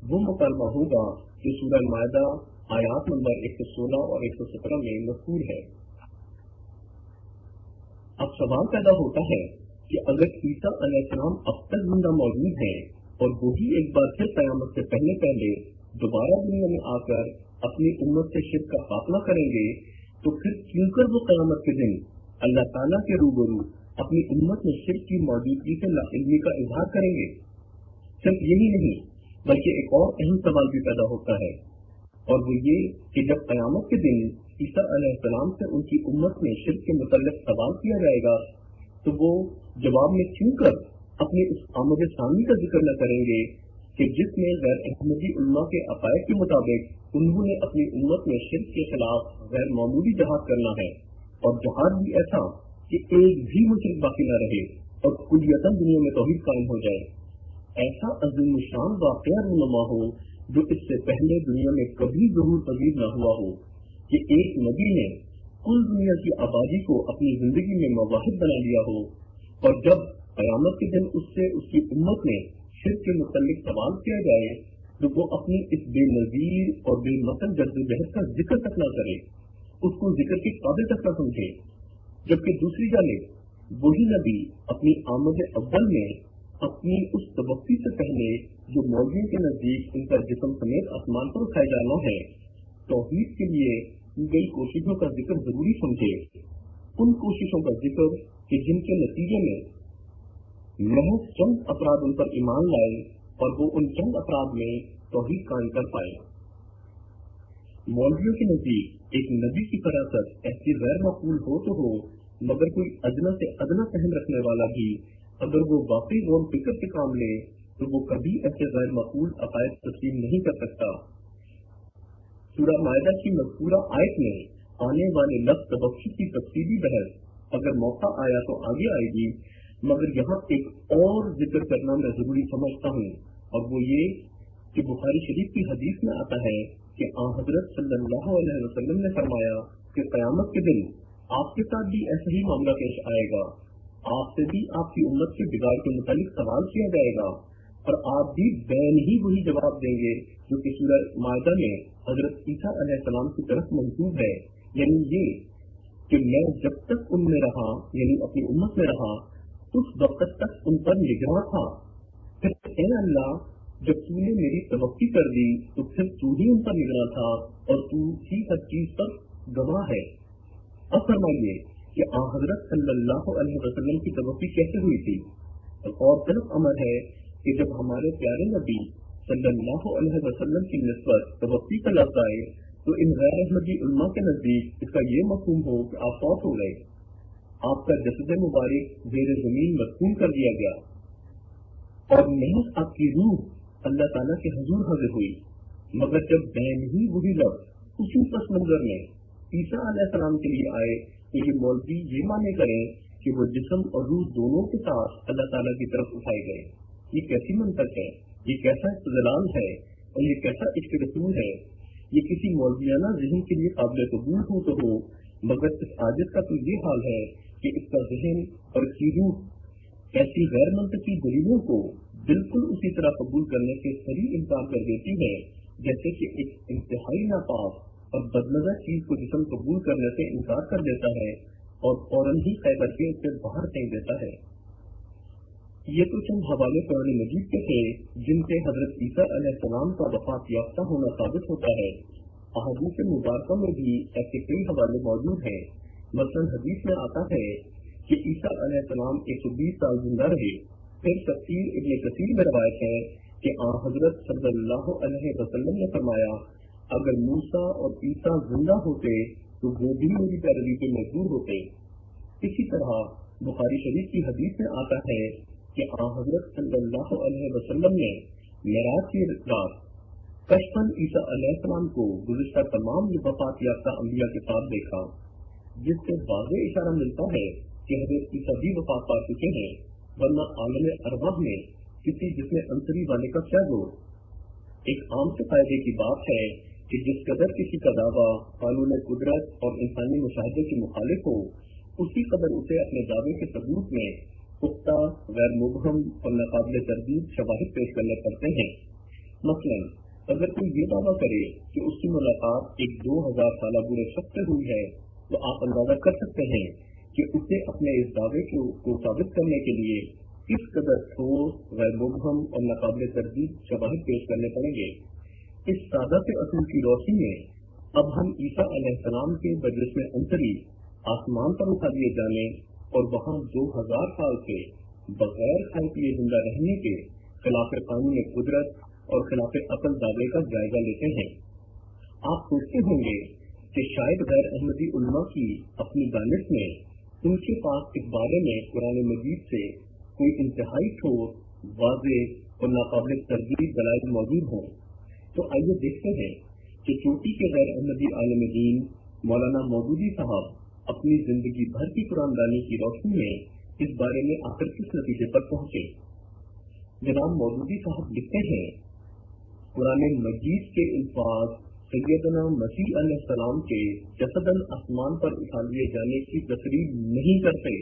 وہ مکالمہ ہوگا جو سورہ مائدہ آیات نمبر 116 اور 117 میں مذکور ہے۔ اب سوال پیدا ہوتا ہے کہ اگر عیسیٰ علیہ السلام اب تک زندہ موجود ہیں اور وہی ایک بار پھر قیامت سے پہلے دوبارہ دنیا میں آ کر اپنی امت سے شرک کا خاتمہ کریں گے، تو پھر کیوں کر وہ قیامت کے دن اللہ تعالیٰ کے روبرو اپنی امت میں شرک کی موجودگی سے لاعلمی کا اظہار کریں گے؟ صرف یہی نہیں بلکہ ایک اور اہم سوال بھی پیدا ہوتا ہے، اور وہ یہ کہ جب قیامت کے دن عیسیٰ علیہ السلام سے ان کی امت میں شرک کے متعلق سوال کیا جائے گا تو وہ جواب میں کیوں کر اپنے اس آمد ثانی کا ذکر نہ کریں گے کہ جس میں غیر احمدی علماء کے عقائد کے مطابق انہوں نے اپنی امت میں شرک کے خلاف غیر معمولی جہاد کرنا ہے، اور جہاد بھی ایسا کہ ایک بھی مشرک باقی نہ رہے اور کلیتاً دنیا میں توحید قائم ہو جائے۔ ایسا عظیم الشان واقعہ رونما ہو جو اس سے پہلے دنیا میں کبھی ظہور پذیر نہ ہوا ہو، کہ ایک نبی نے کل دنیا کی آبادی کو اپنی زندگی میں مواحد بنا لیا ہو، اور جب قیامت کے دن اس سے اس کی امت میں شرک کے متعلق سوال کیا جائے تو وہ اپنی اس بے نظیر اور بے مثل جد و جہد کا ذکر تک نہ کرے، اس کو ذکر کے قابل تک نہ سمجھے، جبکہ دوسری جانب وہی نبی اپنی آمد اول میں اپنی اس توقع سے پہلے جو مولویوں کے نزدیک ان کا جسم سمیت آسمان پر اٹھائے جانا ہے، توحید کے لیے کی گئی کوششوں کا ذکر ضروری سمجھے، ان کوششوں کا ذکر کہ جن کے نتیجے میں محض چند افراد ان پر ایمان لائے اور وہ ان چند افراد میں توحید قائم کر پائے۔ مولویوں کے نزدیک ایک نبی کی فراست ایسی غیر معقول ہو تو ہو، مگر کوئی ادنا سے ادنا فہم رکھنے والا بھی اگر وہ واقعی غور فکر سے کام لے تو وہ کبھی ایسے غیر معقول عقائد تسلیم نہیں کر سکتا۔ سورہ مائدہ کی مذکورہ آیت میں آنے والے لفظ تبخیر کی تفصیلی بحث اگر موقع آیا تو آگے آئے گی، مگر یہاں ایک اور ذکر کرنا میں ضروری سمجھتا ہوں، اور وہ یہ کہ بخاری شریف کی حدیث میں آتا ہے کہ حضرت صلی اللہ علیہ وسلم نے فرمایا کہ قیامت کے دن آپ کے ساتھ بھی ایسا ہی معاملہ پیش آئے گا، آپ سے بھی آپ کی امت کے بگاڑ کے متعلق سوال کیا جائے گا، اور آپ بھی بین ہی وہی جواب دیں گے جو کہ سورہ مائدہ میں حضرت عیسیٰ علیہ السلام کی طرف منسوب ہے، یعنی یہ کہ میں جب تک ان میں رہا، یعنی اپنی امت میں رہا، اس وقت تک ان پر نگراں تھا، پھر اے اللہ جب تو نے میری توقع کر دی تو پھر تو ہی ان پر نگراں تھا اور تو ہی ہر چیز پر گواہ ہے۔ اب فرمائیے کہ حضرت صلی اللہ علیہ وسلم کی توقع کیسے ہوئی تھی؟ اور طرف امر ہے کہ جب ہمارے پیارے نبی صلی اللہ علیہ وسلم کی نسبت توقع کا لفظ آئے تو ان غیر احمدی علماء کے نزدیک اس کا یہ مفہوم ہو کہ آپ فوت ہو گئے، آپ کا جسد مبارک زیر زمین مدفون کر دیا گیا اور محض آپ کی روح اللہ تعالیٰ کے حضور حاضر ہوئی، مگر جب بین ہی وہی لفظ اسی پس منظر میں عیسیٰ علیہ السلام کے لیے آئے تو یہ مولوی یہ مانے کریں کہ وہ جسم اور روح دونوں کے ساتھ اللہ تعالیٰ کی طرف اٹھائے گئے۔ یہ کیسی منطق ہے، یہ کیسا استدلال ہے، اور یہ کیسا عشق رسول ہے؟ یہ کسی مولویانہ ذہن کے لیے قابل قبول ہو تو ہو، مگر اس عاجز کا تو یہ حال ہے کہ اس کا ذہن اور اس کی روح ایسی غیر منطقی دلیلوں کو بالکل اسی طرح قبول کرنے سے صریح انکار کر دیتی ہے جیسے کہ ایک انتہائی ناپاک اور بدنظر چیز کو جسم قبول کرنے سے انکار کر دیتا ہے اور فوراً ہی طے کر کے اسے باہر پھینک دیتا ہے۔ یہ تو چند حوالے قرآن مجید کے تھے جن سے حضرت عیسیٰ علیہ السلام کا وفات یافتہ ہونا ثابت ہوتا ہے۔ احادیث مبارکہ میں بھی ایسے کئی حوالے موجود ہیں۔ مثلاً حدیث میں آتا ہے کہ عیسیٰ علیہ السلام 120 سال زندہ رہے۔ پھر تفسیر ابن کثیر میں روایت ہے کہ حضرت صلی اللہ علیہ وسلم نے فرمایا اگر موسیٰ اور عیسیٰ زندہ ہوتے تو وہ بھی میری پیروی پہ مجبور ہوتے۔ اسی طرح بخاری شریف کی حدیث میں آتا ہے کہ حضرت صلی اللہ علیہ وسلم نے معراج کی رات کشفاً عیسیٰ علیہ السلام کو گزشتہ تمام وفات یافتہ انبیاء کے ساتھ دیکھا، جس سے واضح اشارہ ملتا ہے کہ حضرت عیسیٰ بھی وفات پا چکے ہیں، ورنہ عالم ارواح میں کسی جسم انصری والے کا کیا زور؟ ایک عام سے فائدے کی بات ہے کہ جس قدر کسی کا دعویٰ قانون قدرت اور انسانی مشاہدے کے مخالف ہو، اسی قدر اسے اپنے دعوے کے ثبوت میں پختہ، غیر مبہم اور ناقابل تردید شواہد پیش کرنے پڑتے ہیں۔ مثلاً اگر کوئی یہ دعویٰ کرے کہ اس کی ملاقات ایک 2000 سالہ بوڑھے شخص سے ہوئی ہے تو آپ اندازہ کر سکتے ہیں کہ اسے اپنے اس دعوے کو ثابت کرنے کے لیے کس قدر ٹھوس، غیر مبہم اور ناقابل تردید شواہد پیش کرنے پڑیں گے۔ اس سادہ سے اصول کی روشنی میں اب ہم عیسیٰ علیہ السلام کے بجسم عنصری آسمان پر اٹھا دیے جانے اور وہاں 2000 سال سے بغیر کھائے پیے زندہ رہنے کے خلاف قانون قدرت اور خلاف عقل دعوے کا جائزہ لیتے ہیں۔ آپ سوچتے ہوں گے کہ شاید غیر احمدی علماء کی اپنی دانش میں ان کے پاس اس بارے میں قرآن مجید سے کوئی انتہائی ٹھوس، واضح اور ناقابل تردید دلائل موجود ہوں۔ تو آئیے دیکھتے ہیں کہ چوٹی کے غیر احمدی عالم دین مولانا مودودی صاحب اپنی زندگی بھر کی قرآن دانی کی روشنی میں اس بارے میں آخر کس نتیجے پر پہنچے۔ جناب مودودی صاحب لکھتے ہیں، قرآن مجید کے الفاظ سیدنا مسیح علیہ السلام کے جسداً آسمان پر اٹھا لیے جانے کی تصریح نہیں کرتے۔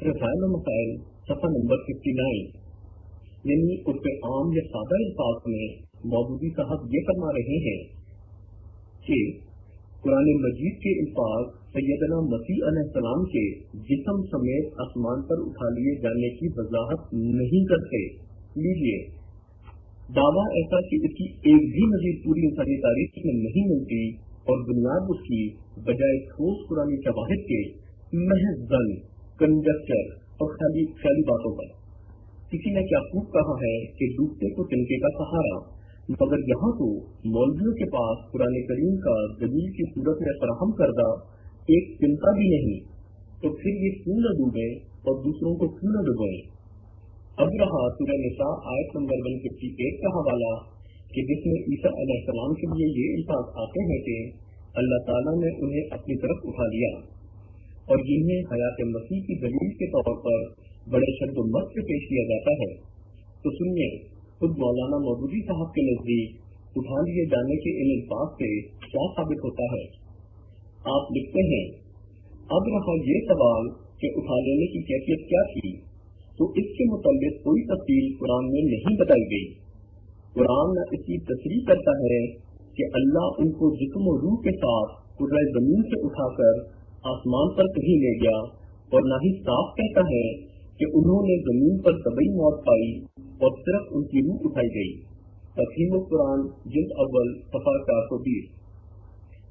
رسائل و مسائل صفحہ نمبر 59، یعنی اس کے عام یا سادہ الفاظ میں مودودی صاحب یہ فرما رہے ہیں کہ قرآن مجید کے الفاظ سیدنا مسیح علیہ السلام کے جسم سمیت آسمان پر اٹھا لیے جانے کی وضاحت نہیں کرتے۔ لیجیے دعویٰ ایسا کہ اس کی ایک بھی مزید پوری انسانی تاریخ میں نہیں ملتی اور بنیاد اس کی بجائے ٹھوس قرآنی شواہد کے محض ظن، کنجکچر اور خیالی باتوں پر۔ کسی نے کیا خوب کہا ہے کہ ڈوبتے کو تنکے کا سہارا، مگر یہاں تو مولویوں کے پاس قرآن کریم کا دلیل کی صورت میں فراہم کردہ ایک چنتا بھی نہیں، تو پھر یہ کیوں نہ ڈوبے اور دوسروں کو کیوں نہ ڈبوئیں۔ اب رہا سورہ نساء آیت نمبر 158 کا حوالہ کہ جس میں عیسیٰ علیہ السلام کے لیے یہ الفاظ آتے ہیں کہ اللہ تعالیٰ نے انہیں اپنی طرف اٹھا لیا اور جنہیں حیات مسیح کی دلیل کے طور پر بڑے شد و مت سے پیش کیا جاتا ہے۔ تو سنیے خود مولانا مودودی صاحب کے نزدیک اٹھا لیے جانے کے ان الفاظ سے کیا ثابت ہوتا ہے۔ آپ لکھتے ہیں، اب رہا یہ سوال کہ اٹھا لینے کی کیفیت کیا تھی، تو اس کے متعلق کوئی تفصیل قرآن میں نہیں بتائی گئی۔ قرآن نہ اس کی تصریح کرتا ہے کہ اللہ ان کو جسم و روح کے ساتھ کرۂ زمین سے اٹھا کر آسمان پر کہیں لے گیا، اور نہ ہی صاف کہتا ہے کہ انہوں نے زمین پر طبعی موت پائی اور صرف ان کی روح اٹھائی گئی۔ تفہیم القرآن جلد اول صفحہ 420۔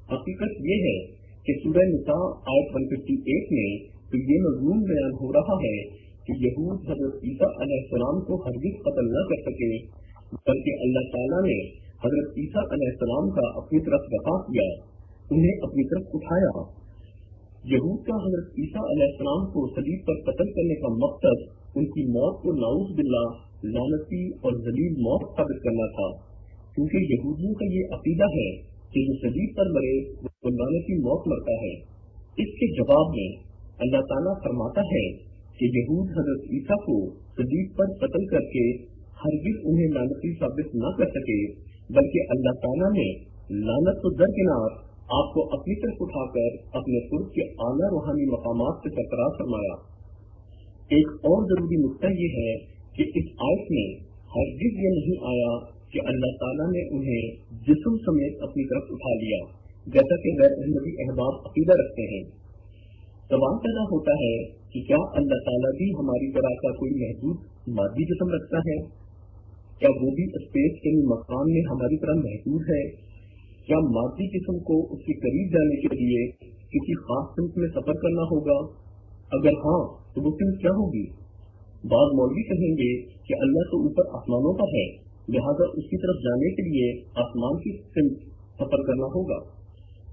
حقیقت یہ ہے کہ سورہ نساء آیت 158 میں تو یہ مضمون بیان ہو رہا ہے کہ یہود حضرت عیسیٰ علیہ السلام کو ہرگز قتل نہ کر سکے، بلکہ اللہ تعالیٰ نے حضرت عیسیٰ علیہ السلام کا اپنی طرف دفاع کیا، انہیں اپنی طرف اٹھایا۔ یہود کا حضرت عیسیٰ علیہ السلام کو صلیب پر قتل کرنے کا مقصد ان کی موت کو نعوذ باللہ لعنتی اور ذلیل موت ثابت کرنا تھا، کیونکہ یہودیوں کا یہ عقیدہ ہے کہ جو صلیب پر مرے وہ لعنتی موت مرتا ہے۔ اس کے جواب میں اللہ تعالیٰ فرماتا ہے کہ یہود حضرت عیسیٰ کو صلیب پر قتل کر کے ہرگز انہیں لعنتی ثابت نہ کر سکے، بلکہ اللہ تعالیٰ نے لعنت کو درکنار آپ کو اپنی طرف اٹھا کر اپنے قرب کے اعلیٰ روحانی مقامات سے برقرار فرمایا۔ ایک اور ضروری نقطہ یہ ہے کہ اس آیت میں ہرگز یہ نہیں آیا کہ اللہ تعالیٰ نے انہیں جسم سمیت اپنی طرف اٹھا لیا، جیسا کہ غیر احمدی احباب عقیدہ رکھتے ہیں۔ سوال پیدا ہوتا ہے کہ کیا اللہ تعالیٰ بھی ہماری طرح کا کوئی محدود مادی جسم رکھتا ہے؟ کیا وہ بھی اسپیس یعنی مکان میں ہماری طرح محدود ہے؟ کیا مادی جسم کو اس کے قریب جانے کے لیے کسی خاص سمت میں سفر کرنا ہوگا؟ اگر ہاں تو وہ سمت کیا ہوگی؟ بعض مولوی کہیں گے کہ اللہ تو اوپر آسمانوں پر ہے، لہذا اس کی طرف جانے کے لیے آسمان کی سمت سفر کرنا ہوگا۔